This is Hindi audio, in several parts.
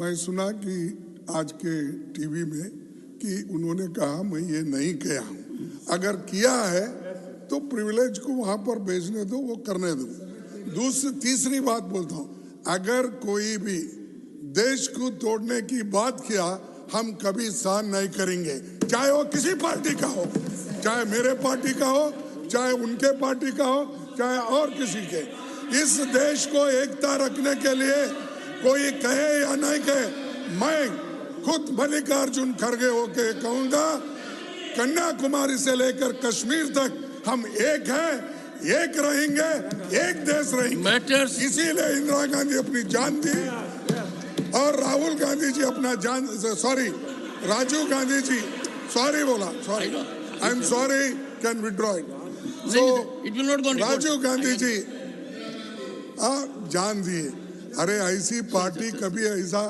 मैं सुना कि आज के टीवी में कि उन्होंने कहा मैं ये नहीं किया हूँ, अगर किया है तो प्रिविलेज को वहां पर भेजने दो, वो करने दो। तीसरी बात बोलता हूँ, अगर कोई भी देश को तोड़ने की बात किया हम कभी सहन नहीं करेंगे, चाहे वो किसी पार्टी का हो, चाहे मेरे पार्टी का हो, चाहे उनके पार्टी का हो, चाहे और किसी के। इस देश को एकता रखने के लिए कोई कहे या नहीं कहे, मैं खुद मल्लिकार्जुन खड़गे होके कहूंगा, कन्याकुमारी से लेकर कश्मीर तक हम एक हैं, एक रहेंगे, एक देश रहेंगे। इसीलिए इंदिरा गांधी अपनी जान दी और राहुल गांधी जी अपना जान, सॉरी राजीव गांधी जी सॉरी बोला, sorry I am sorry, can withdraw it. So Rajiv Gandhi ji जान दिए। अरे ऐसी पार्टी कभी ऐसा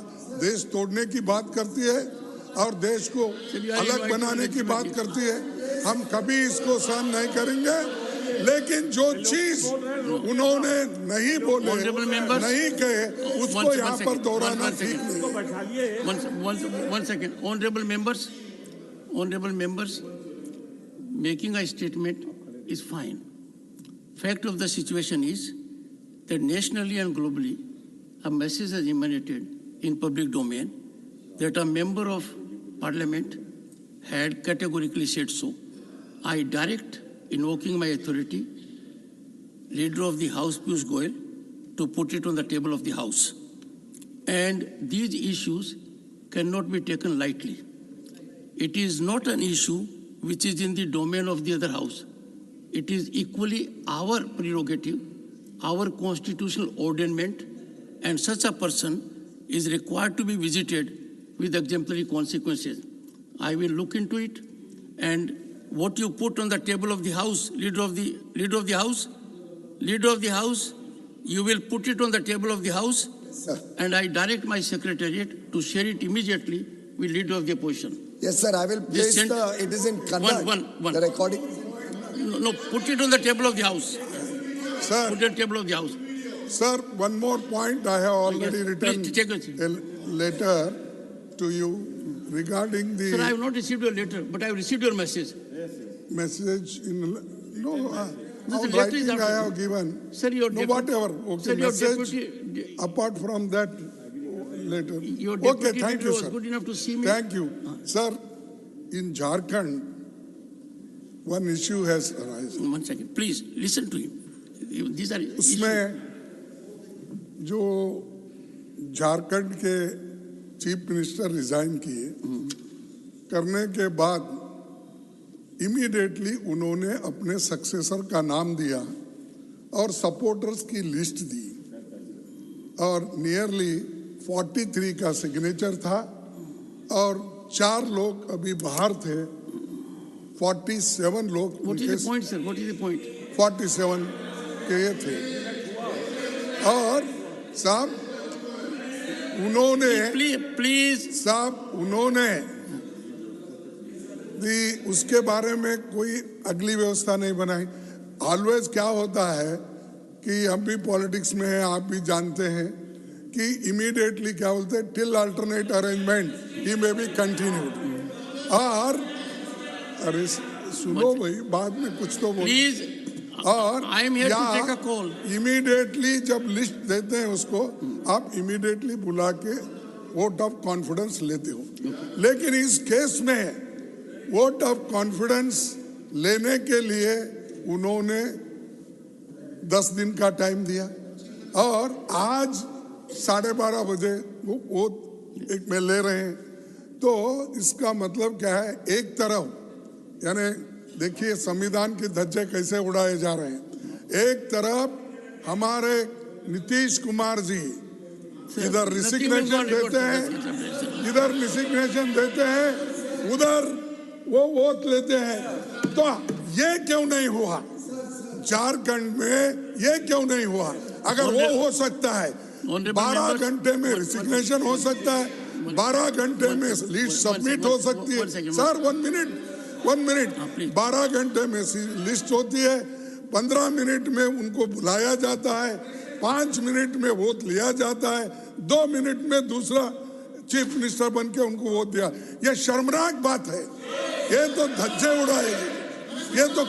देश तोड़ने की बात करती है और देश को अलग बनाने की बात करती है, हम कभी इसको सहन नहीं करेंगे। लेकिन जो चीज उन्होंने नहीं बोले, नहीं कहे, उसको यहाँ पर दोहराना ठीक नहीं। One second, honorable members, making a statement is fine. Fact of the situation is that nationally and globally, a message has emanated in public domain that a member of parliament had categorically said so. I direct, invoking my authority, leader of the House Piyush Goyal, to put it on the table of the House. And these issues cannot be taken lightly. It is not an issue which is in the domain of the other House. It is equally our prerogative, our constitutional ordainment, and such a person is required to be visited with exemplary consequences. I will look into it, and what you put on the table of the House, leader of the House, you will put it on the table of the House, and I direct my secretariat to share it immediately with leader of the opposition. Yes, sir. I will place it is in Kannada, the recording. No, put it on the table of the House. Sir, put it on the table of the House. Sir, one more point. I have already written a letter to you regarding the... Sir, I have not received your letter, but I have received your message. Message in... No, the writing I have given. Sir, your no, whatever. Okay, sir, your message, deputy... Apart from that letter. Your deputy okay, thank you, was sir. good enough to see me. Thank you. Sir, in Jharkhand, one issue has arisen. 1 second. Please, listen to him. These are उसमें जो झारखंड के चीफ मिनिस्टर रिजाइन किए, करने के बाद इमीडिएटली उन्होंने अपने सक्सेसर का नाम दिया और सपोर्टर्स की लिस्ट दी और नियरली 43 का सिग्नेचर था और 4 लोग अभी बाहर थे, 47 लोग। What is the point, sir? What is the point? 47 के ये थे और साहब उन्होंने भी उसके बारे में कोई अगली व्यवस्था नहीं बनाई। ऑलवेज क्या होता है कि हम भी पॉलिटिक्स में हैं, आप भी जानते हैं कि इमीडिएटली क्या बोलते हैं, टिल अल्टरनेट अरेंजमेंट ही में बी कंटिन्यूड। और अरे सुनो भाई, बाद में कुछ तो बोलो। और इमीडिएटली जब लिस्ट देते हैं उसको आप इमीडिएटली बुला के वोट ऑफ कॉन्फिडेंस लेते हो, लेकिन इस केस में वोट ऑफ कॉन्फिडेंस लेने के लिए उन्होंने 10 दिन का टाइम दिया और आज 12:30 बजे वो वोट एक में ले रहे हैं। तो इसका मतलब क्या है, एक तरफ यानी देखिए संविधान के धज्जे कैसे उड़ाए जा रहे हैं, एक तरफ हमारे नीतीश कुमार जी इधर रिसिग्नेशन देते हैं, उधर वो वोट लेते हैं। तो ये क्यों नहीं हुआ झारखंड में, ये क्यों नहीं हुआ? अगर वो हो सकता है 12 घंटे में रिसिग्नेशन हो सकता है, 12 घंटे में लिस्ट सबमिट हो सकती है। सर 1 मिनट 12 घंटे में लिस्ट होती है, 15 मिनट में उनको बुलाया जाता है, 5 मिनट में वोट लिया जाता है, 2 मिनट में दूसरा चीफ मिनिस्टर बन के उनको वोट दिया। ये शर्मनाक बात है, ये तो धज्जे उड़ाएगी, ये तो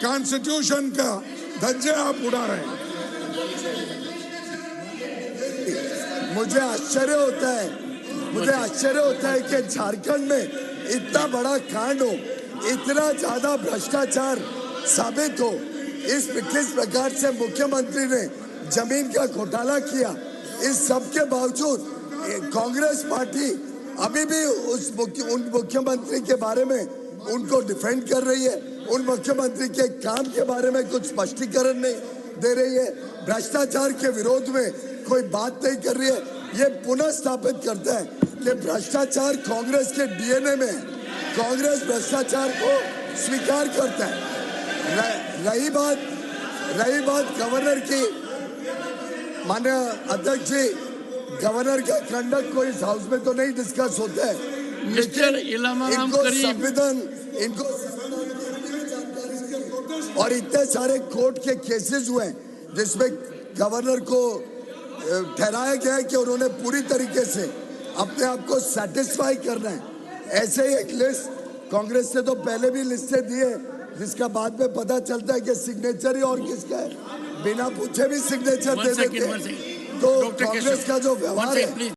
कॉन्स्टिट्यूशन का धज्जे आप उड़ा रहे हैं। मुझे आश्चर्य होता है कि झारखंड में इतना बड़ा कांड हो, इतना ज्यादा भ्रष्टाचार साबित हो, किस प्रकार से मुख्यमंत्री ने जमीन का घोटाला किया, इस सब के बावजूद कांग्रेस पार्टी अभी भी उन मुख्यमंत्री के बारे में उनको डिफेंड कर रही है, उन मुख्यमंत्री के काम के बारे में कुछ स्पष्टीकरण नहीं दे रही है, भ्रष्टाचार के विरोध में कोई बात नहीं कर रही है। ये पुनः स्थापित करता है कि भ्रष्टाचार कांग्रेस के डीएनए में है, कांग्रेस भ्रष्टाचार को स्वीकार करता है। रही बात गवर्नर की, माननीय अध्यक्ष जी, गवर्नर का कंडक्ट कोई इस हाउस में तो नहीं डिस्कस होता है, मिस्टर इलामाराम संविधान इनको और इतने सारे कोर्ट के केसेस हुए जिसमें गवर्नर को ठहराया गया है कि उन्होंने पूरी तरीके से अपने आप को सेटिस्फाई करना है। ऐसे ही एक लिस्ट कांग्रेस ने तो पहले भी लिस्टें दी है, जिसका बाद में पता चलता है कि सिग्नेचर ही और किसका है, बिना पूछे भी सिग्नेचर दे देते हैं। तो कांग्रेस का जो व्यवहार है